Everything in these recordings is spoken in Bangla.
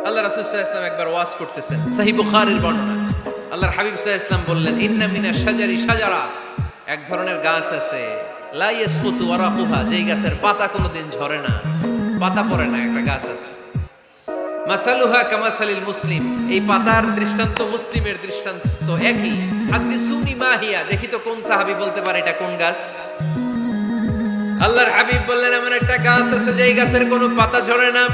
আল্লাহ রাসূল সাল্লাল্লাহু আলাইহি ওয়াসাল্লাম একবার ওয়াজ করতেছেন, সহিহ বুখারীর বর্ণনা। আল্লাহর হাবিব সাল্লাল্লাহু আলাইহি ওয়াসাল্লাম বললেন, ইন্না মিনাশ শাজারি শাজারা, এক ধরনের গাছ আছে, লা ইয়াসকুতু ওয়ারাকুহা, যেই গাছের পাতা কোনোদিন ঝরে না, পাতা পড়ে না, একটা গাছ আছে। মাসালুহা কামাসালিল মুসলিম, এই পাতার দৃষ্টান্ত মুসলিমের দৃষ্টান্ত একই। হাদিসুনি মাহিয়া, দেখি তো কোন সাহাবী বলতে পারে এটা কোন গাছ। আল্লাহর হাবিব বললেন, এমন একটা গাছ আছে যেই গাছের কোনো পাতা ঝরে না।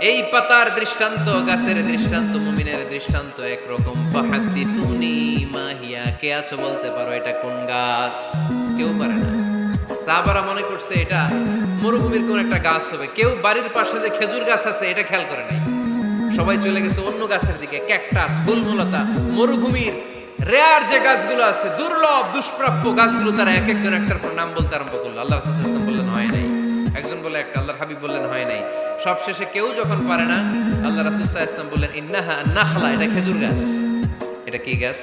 এই পাতার দৃষ্টান্ত, গাছের দৃষ্টান্ত, মুমিনের দৃষ্টান্ত একরকম। ফাহাদিসুনি মাহিয়া, কে আছো বলতে পারো এটা কোন গাছ? কেউ পারে না। সাহাবারা মনে করছে এটা মরুভূমির কোন একটা গাছ হবে। কেউ বাড়ির পাশে যে খেজুর গাছ আছে এটা খেয়াল করে নাই, সবাই চলে গেছে অন্য গাছের দিকে। ক্যাকটাস, গুলমলতা, মরুভূমির রেয়ার যে গাছগুলো আছে, দুর্লভ দুষ্প্রাপ্য গাছগুলো, তারা এক একজন একটার পর নাম বলতে আরম্ভ করলো। আল্লাহ রাসূল সাল্লাল্লাহু আলাইহি ওয়াসাল্লাম বললেন হয় নাই, একজন বলে একটা, আল্লাহর হাবিব বললেন হয় নাই। সবশেষে কেউ যখন পারে না, আল্লাহ রাসূল সাল্লাল্লাহু আলাইহি ওয়াসাল্লাম বললেন, ইন্নাহা নাখলা, এটা খেজুর গাছ। এটা কি গাছ?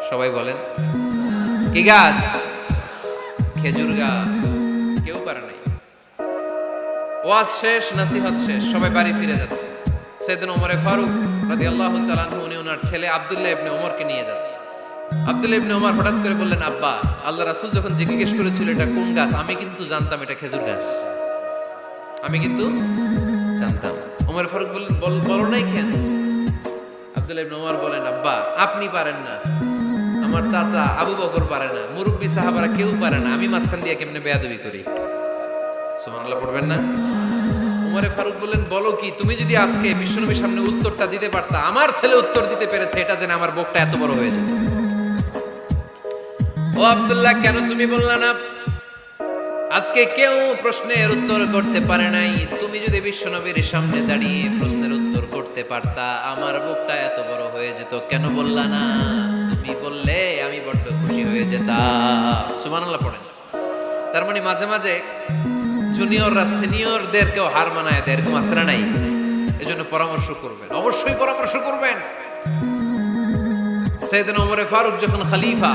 সবাই বলেন, কি গাছ? খেজুর গাছ। কেউ পারে নাই। ওয়াজ শেষ, নসিহত শেষ, সবাই বাড়ি ফিরে যাচ্ছে। সাইয়েদনা ওমর ফারুক রাদিয়াল্লাহু তাআলা আনহু, উনি ওনার ছেলে আব্দুল্লাহ ইবনে ওমরকে নিয়ে যাচ্ছে। আব্দুল্লাহ ইবনে ওমর হঠাৎ করে বললেন, আব্বা, আল্লাহ রাসূল যখন জিজ্ঞেস করেছিল এটা কোন গাছ, আমি কিন্তু জানতাম এটা খেজুর গাছ, আমি কিন্তু জানতাম। ওমর ফারুক বললেন, বলো নাই কেন? আব্দুল্লাহ ইবনে ওমর বলেন, আব্বা, আপনি পারেন না, আমার চাচা আবু বকর পারে না, মুরব্বী সাহাবারা কেউ পারে না, আমি মাঝখান দিয়ে কেমনে বেয়াদবি করি? সুবহানাল্লাহ পড়বেন না? ওমর ফারুক বললেন, বলো কি? তুমি যদি আজকে বিশ্বনবীর সামনে উত্তরটা দিতে পারতা, আমার ছেলে উত্তর দিতে পেরেছে, এটা জেনে আমার বুকটা এত বড় হয়ে যেত। ও আব্দুল্লাহ, কেন তুমি বললা না? আজকে কেউ প্রশ্নের উত্তর করতে পারে নাই, তুমি যদি বিশ্বনবীর সামনে দাঁড়িয়ে প্রশ্নের উত্তর করতে পারতা, আমার বুকটা এত বড় হয়ে যেত। কেন বললা না? তুমি বললে আমি বড্ড খুশি হয়ে যেতাম। সুবহানাল্লাহ পড়েন। তার মানে মাঝে মাঝে জুনিয়ররা সিনিয়রদেরকেও হার মানায় দেয়, এরকম আছে না নাই? এজন্য পরামর্শ করবেন, অবশ্যই পরামর্শ করবেন। সাইয়েদনা ওমর ফারুক যখন খলিফা,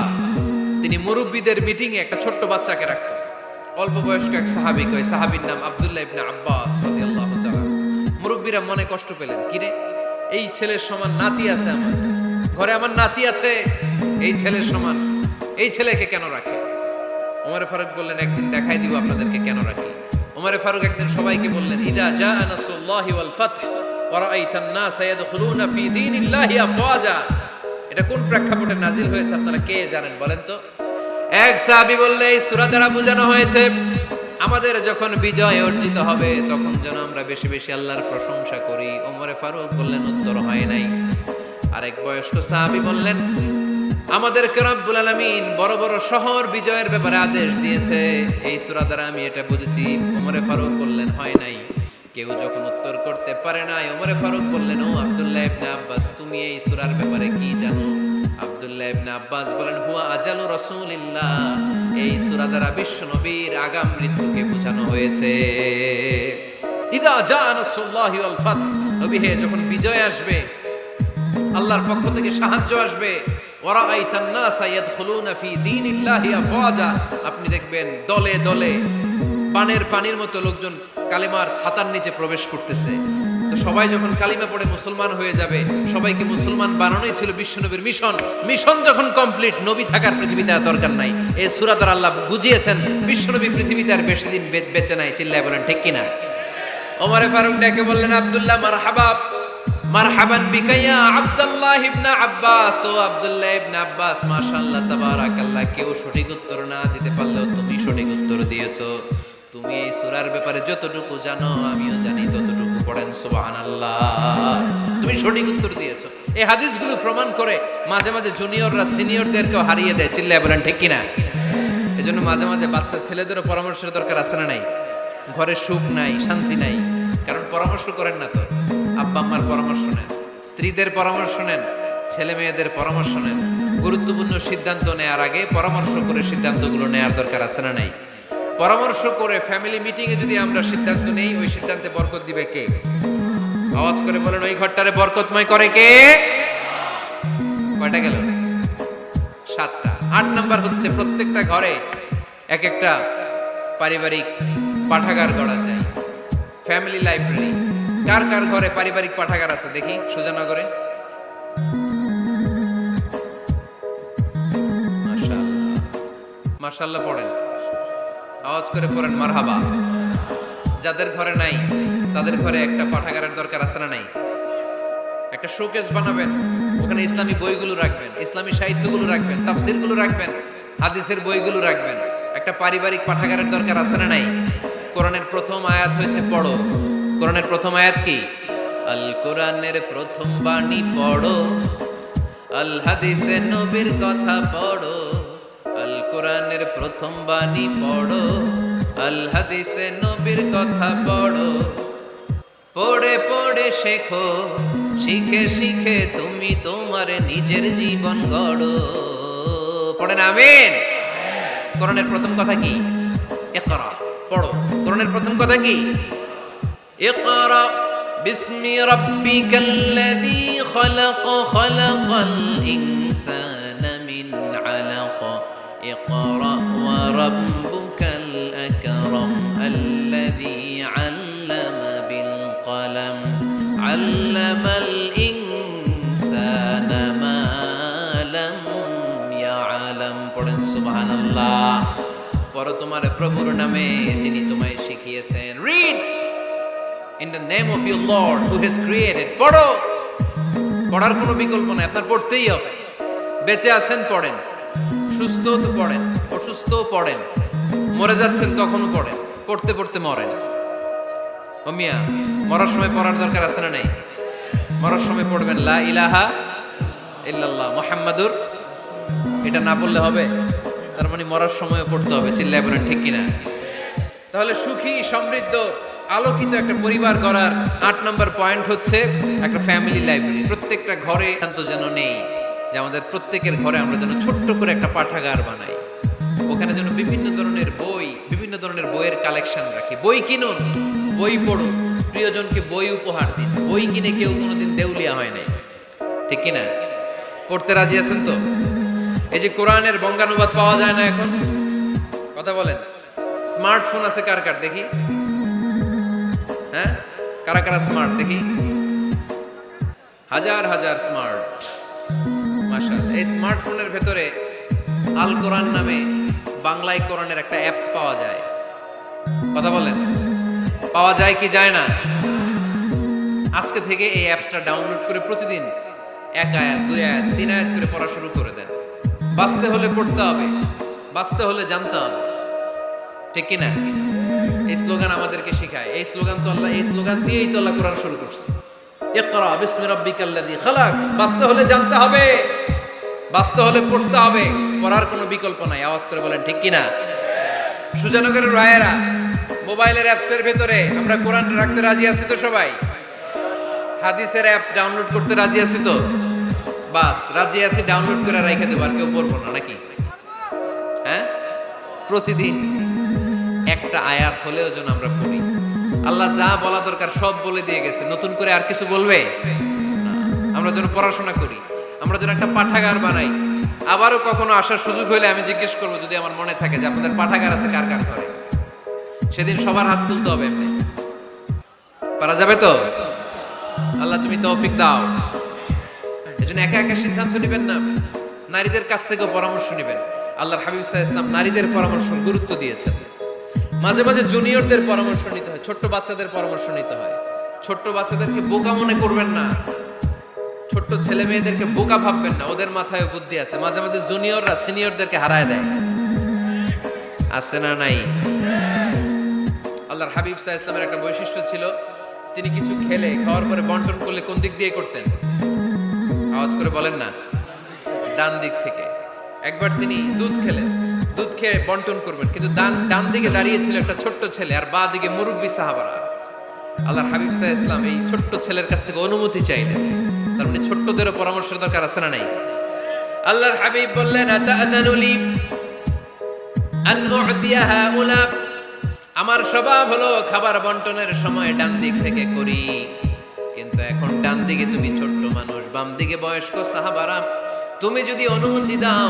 তিনি মুরব্বীদের মিটিং এ একটা ছোট্ট বাচ্চাকে রাখতেন, অল্প বয়স্ক এক সাহাবী, ওই সাহাবীর নাম আব্দুল্লাহ ইবনে আব্বাস রাদিয়াল্লাহু তাআলা। মুরব্বীরা মনে কষ্ট পেলেন, কিরে, এই ছেলের সমান নাতি আছে আমার ঘরে, আমার নাতি আছে, এই ছেলের সমান, এই ছেলেকে কেন রাখে? ওমর ফারুক বললেন, একদিন দেখাই দিব আপনাদেরকে কেন রাখি। ওমর ফারুক একদিন সবাইকে বললেন, ইদা জাআ নাসরুল্লাহি ওয়াল ফাতহ ওয়া রাআইতান নাস ইয়াদখুলুনা ফি দীনিল্লাহি আফওয়াজা। এটা কোন প্রেক্ষাপটে নাজিল হয়েছে আপনারা কে জানেন বলেন তো? এক সাহাবী বললে, এই সূরা দ্বারা বোঝানো হয়েছে আমাদের যখন বিজয় অর্জিত হবে তখন যেন আমরা বেশি বেশি আল্লাহর প্রশংসা করি। ওমর ফারুক বললেন, উত্তর হয় নাই। আরেক বয়স্ক সাহাবী বললেন, আমাদেরকে রব্বুল আলামিন বড় বড় শহর বিজয়ের ব্যাপারে আদেশ দিয়েছে, এই সূরা দ্বারা আমি এটা বুঝেছি। ওমর ফারুক বললেন, হয় নাই। কেউ যখন উত্তর করতে পারে নাই, ওমর ফারুক বললেন, ও আব্দুল্লাহ ইবনে আব্বাস, তুমি এই সূরার ব্যাপারে কি জানো? আব্দুল্লাহ ইবনে আব্বাস বলেন, হুয়া আজালু রাসূলিল্লাহ, এই সূরা দ্বারা বিশ্ব নবীর আগাম মৃত্যুকে বোঝানো হয়েছে। ইদা জাআ নাসরুল্লাহি ওয়াল ফাতহ, নবী হে, যখন বিজয় আসবে, আল্লাহর পক্ষ থেকে সাহায্য আসবে, ওয়ারাআইতান নাস ইয়াদখুলুনা ফি দীনিল্লাহি আফওয়াজা, আপনি দেখবেন দলে দলে পানের পানির মতো লোকজন কালিমার ছাতার নিচে প্রবেশ করতেছে। তো সবাই যখন কালিমা পড়ে মুসলমান হয়ে যাবে, সবাইকে মুসলমান বানানোই ছিল বিশ্বনবীর মিশন। মিশন যখন কমপ্লিট, নবী থাকার পৃথিবীতে আর দরকার নাই। এই সূরা দ্বারা আল্লাহ বুঝিয়েছেন বিশ্বনবী পৃথিবীতে আর বেশি দিন বেঁচে নাই। চিল্লায় বলেন ঠিক কিনা? ওমর ফারুক ডেকে বললেন, আব্দুল্লাহ, মারহাবা, মারহাবান বিকা ইয়া আব্দুল্লাহ ইবনে আব্বাস। ও আব্দুল্লাহ ইবনে আব্বাস, মাশাআল্লাহ তাবারাকাল্লাহ, কেউ সঠিক উত্তর না দিতে পারলেও তুমি সঠিক উত্তর দিয়েছো। তুমি এই সূরার ব্যাপারে যতটুকু জানো আমিও জানি ততটুকু। পড়েন সুবহানাল্লাহ। তুমি সঠিক উত্তর দিয়েছো। এই হাদিসগুলো প্রমাণ করে মাঝে মাঝে জুনিয়ররা সিনিয়রদেরকেও হারিয়ে দেয়। চিল্লায় বলেন ঠিক কিনা? এজন্য মাঝে মাঝে বাচ্চা ছেলেদেরও পরামর্শের দরকার আছে না নাই? ঘরে সুখ নাই, শান্তি নাই, কারণ পরামর্শ করেন না তো। আব্বা আম্মার পরামর্শ নেন, স্ত্রীদের পরামর্শ নেন, ছেলে মেয়েদের পরামর্শ নেন। গুরুত্বপূর্ণ সিদ্ধান্ত নেওয়ার আগে পরামর্শ করে সিদ্ধান্তগুলো নেওয়ার দরকার আছে না নাই? পরামর্শ করে ফ্যামিলি মিটিং এ যদি আমরা সিদ্ধান্ত নেই, ওই সিদ্ধান্তে বরকত দিবে কে? আওয়াজ করে বলেন, ওই ঘরটারে বরকতময় করে কে? কয়টা গেল? 7টা। 8 নাম্বার হচ্ছে, প্রত্যেকটা ঘরে এক একটা পারিবারিক পাঠাগার গড়া চাই, ফ্যামিলি লাইব্রেরি। কার কার ঘরে পারিবারিক পাঠাগার আছে দেখি সুজানগরে? মাশাআল্লাহ, মাশাআল্লাহ পড়েন, আওয়াজ করে পড়েন মারহাবা। যাদের ঘরে নাই তাদের ঘরে একটা পাঠাগারের দরকার আছে না নাই? একটা শোকেস বানাবেন, ওখানে ইসলামী বইগুলো রাখবেন, ইসলামী সাহিত্যগুলো রাখবেন, তাফসিরগুলো রাখবেন, হাদিসের বইগুলো রাখবেন। একটা পারিবারিক পাঠাগারের দরকার আছে না নাই? কোরআনের প্রথম আয়াত হয়েছে পড়ো। কোরআনের প্রথম আয়াত কি? আল কোরআনের প্রথম বাণী পড়ো, আল হাদিসে নবীর কথা পড়ো। আল কোরআনের প্রথম বাণী পড়ো, আল হাদিসে নবীর কথা পড়ো। পড়ে পড়ে শেখো, শিখে শিখে তুমি তোমার নিজের জীবন গড়ো। পড়েন আমিন। কোরআনের প্রথম কথা কি? ইকরা, পড়ো। কোরআনের প্রথম কথা কি? ইকরা বিসমি রাব্বিকাল্লাযী খালাক, খালাকাল ইনসানা মিন আলাক। ইকরা ওয়া রাব্বুকাল আকরাম আল্লাযী আল্লামা বিল কলম, আল্লামাল ইনসানা মা লাম ইয়ালাম। পড়েন সুবহানাল্লাহ। পড়ো তোমার প্রভুর নামে যিনি তোমায় শিখিয়েছেন। Read in the name of your Lord who has created. পড়ো, পড়ার কোনো বিকল্প নাই, আপনার পড়তেই হবে। বেঁচে আছেন পড়েন, সুস্থ তো পড়েন, অসুস্থ পড়েন, মরে যাচ্ছেন তখনও পড়েন, পড়তে পড়তে মরেন। ও মিয়া, মরার সময় পড়ার দরকার আছে না নাই? মরার সময় পড়বেন লা ইলাহা ইল্লাল্লাহ মুহাম্মাদুর, এটা না পড়লে হবে? তার মানে মরার সময়ও পড়তে হবে। চিল্লায় বলেন ঠিক কিনা? তাহলে সুখী, সমৃদ্ধ, আলোকিত একটা পরিবার গড়ার 8 নম্বর পয়েন্ট হচ্ছে একটা ফ্যামিলি লাইব্রেরি। প্রত্যেকটা ঘরে শান্ত যেন নেই, যে আমাদের প্রত্যেকের ঘরে আমরা যেন ছোট্ট করে একটা পাঠাগার বানাই। ওখানে যেন বিভিন্ন ধরনের বই, বিভিন্ন ধরনের বইয়ের কালেকশন রাখি। বই কিনুন, বই পড়ুন, প্রিয়জনকে বই উপহার দিন। বই কিনে কেউ কোনোদিন দেউলিয়া হয় নাই, ঠিক কিনা? পড়তে রাজি আছেন তো? এই যে কোরআনের বঙ্গানুবাদ পাওয়া যায় না এখন, কথা বলেন। স্মার্টফোন আছে কার কার দেখি? হ্যাঁ, কারা কারা স্মার্ট দেখি? হাজার হাজার স্মার্ট, মাশাআল্লাহ। এই স্মার্টফোনের ভেতরে আল কোরআন নামে বাংলায় কোরআনের একটা অ্যাপস পাওয়া যায়, কথা বলেন। পাওয়া যায় কি যায় না? আজকে থেকে এই অ্যাপসটা ডাউনলোড করে প্রতিদিন 1 আয়াত, 2 আয়াত, 3 আয়াত করে পড়া শুরু করে দেন। বাঁচতে হলে পড়তে হবে, বাঁচতে হলে জানতে হবে, ঠিক কিনা? এই স্লোগান আমাদেরকে শেখায়। এই স্লোগান তো আল্লাহ, এই স্লোগান দিয়েই তো আল্লাহ কোরআন শুরু করছে। ইকরা বিসমি রাব্বিকাল্লাযী খালাক। বাঁচতে হলে জানতে হবে, বাঁচতে হলে পড়তে হবে, পড়ার কোনো বিকল্প নাই। আওয়াজ করে বলেন ঠিক কিনা? সুজানগরের রায়েরা মোবাইলের অ্যাপসের ভেতরে আমরা কোরআন রাখতে রাজি আছি তো সবাই? হাদিসের অ্যাপস ডাউনলোড করতে রাজি আছি তো? বাস রাজি আছি, ডাউনলোড করে রাইখা দেব, আর কেউ পড়বো না নাকি? হ্যাঁ, প্রতিদিন একটা আয়াত হলেও যেন আমরা পড়ি। আল্লাহ যা বলা দরকার সব বলে দিয়ে গেছে, নতুন করে আর কিছু বলবে না। আমরা যেন পড়াশোনা করি, আমরা যেন একটা পাঠাগার বানাই। আবারও কখনো আসার সুযোগ হলে আমি জিজ্ঞেস করবো, যদি আমার মনে থাকে যে আপনাদের পাঠাগার আছে কার কার ঘরে, সেদিন সবার হাত তুলতে হবে। এমনি পারা যাবে তো? আল্লাহ তুমি তৌফিক দাও। এজন্য একা একা সিদ্ধান্ত নেবেন না, নারীদের কাছ থেকেও পরামর্শ নেবেন। আল্লাহর হাবিব সাল্লাল্লাহু আলাইহি ওয়াসাল্লাম নারীদের পরামর্শ গুরুত্ব দিয়েছেন। মাঝে মাঝে জুনিয়রদের পরামর্শ নিতে হয়, ছোট্ট বাচ্চাদের পরামর্শ নিতে হয়। ছোট্ট বাচ্চাদেরকে বোকা মনে করবেন না, ছোট্ট ছেলে মেয়েদেরকে বোকা ভাববেন না, ওদের মাথায় বুদ্ধি আছে। মাঝে মাঝে জুনিয়ররা সিনিয়রদেরকে হারায় দেয়, আছে না নাই? আল্লাহর হাবিব সাল্লাল্লাহু আলাইহি ওয়াসাল্লামের একটা বৈশিষ্ট্য ছিল, তিনি কিছু খেলে খাওয়ার পরে বন্টন করলে কোন দিক দিয়ে করতেন? আওয়াজ করে বলেন না, ডান দিক থেকে। একবার তিনি দুধ খেলেন, দুধ খেয়ে বন্টন করবেন, কিন্তু ডান দিকে দাঁড়িয়ে ছিল একটা ছোট্ট ছেলে, আর বাঁ দিকে মুরব্বী সাহাবারা। আল্লাহর হাবিব সাল্লাল্লাহু আলাইহি ওয়াসাল্লাম এই ছোট্ট ছেলের কাছ থেকে অনুমতি চাইলেন। তার মানে ছোট্টদেরও পরামর্শের দরকার আছে না নাই? আল্লাহর হাবিব বললেন, আতাআযানু লি আন উ'তিয়া হাউলা। আমার স্বভাব হলো খাবার বন্টনের সময় ডান দিক থেকে করি, কিন্তু এখন ডান দিকে তুমি ছোট্ট মানুষ, বাম দিকে বয়স্ক সাহাবারা। তুমি যদি অনুমতি দাও,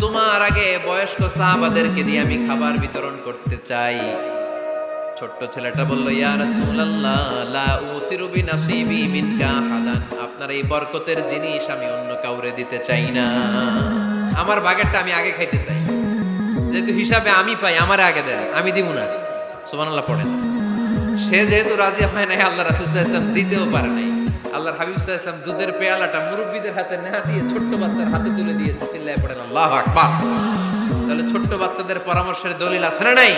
তোমার আগে বয়স্ক সাহাবাদেরকে দিয়ে আমি খাবার বিতরণ করতে চাই। ছোট্ট ছেলেটা বলল, ইয়া রাসূলুল্লাহ লা উসিরু বিনাসিবি মিনকা আহাদান, আপনার এই বরকতের জিনিস আমি অন্য কাউরে দিতে চাই না, আমার ভাগেরটা আমি আগে খাইতে চাই, যেহেতু হিসাবে আমি পাই আমারে আগে দেন, আমি দিব না। সুবহানাল্লাহ পড়েন। সে যেহেতু রাজি হয় নাই, আল্লাহ রাসূল সাল্লাল্লাহু আলাইহি ওয়াসাল্লাম দিতেও পারে নাই। আল্লাহর হাবিব সাল্লাল্লাহু আলাইহি ওয়াসাল্লাম দুধের পেয়ালাটা মুরব্বিদের হাতে না দিয়ে ছোট্ট বাচ্চার হাতে তুলে দিয়েছে। চিল্লায়ে পড়েন আল্লাহু আকবার। তাহলে ছোট্ট বাচ্চাদের পরামর্শের দলিল আছে না নাই?